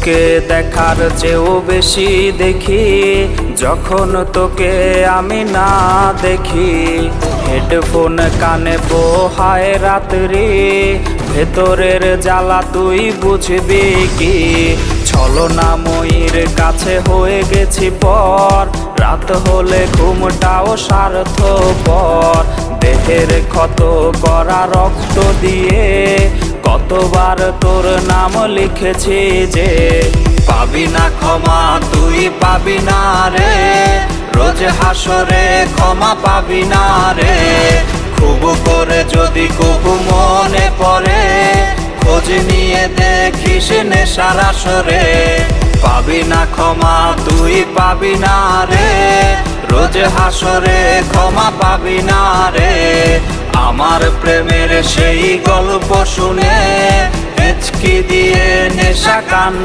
তোকে দেখার চেয়েও বেশি দেখি যখন তোকে আমি না দেখি। হেডফোন কানে পোহায় রাত্রি, ভেতরের জ্বালা তুই বুঝবি কি। ছলনাময়ীর কাছে হয়ে গেছি পর, রাত হলে ঘুমটাও স্বার্থপর। দেহের ক্ষত করা রক্ত দিয়ে কতবার তোর নাম লিখেছি যে, পাবি না ক্ষমা তুই পাবি না রে, রোজ হাসরে ক্ষমা পাবি না রে। খুব করে যদি কবু মনে পড়ে, খোঁজ নিয়ে দেখিস নেশার আসরে। পাবি না ক্ষমা তুই পাবি না রে, রোজ হাসরে ক্ষমা পাবি না রে। আমার প্রেমের সেই গল্প শুনে হেঁচকি দিয়ে নেশা কান্না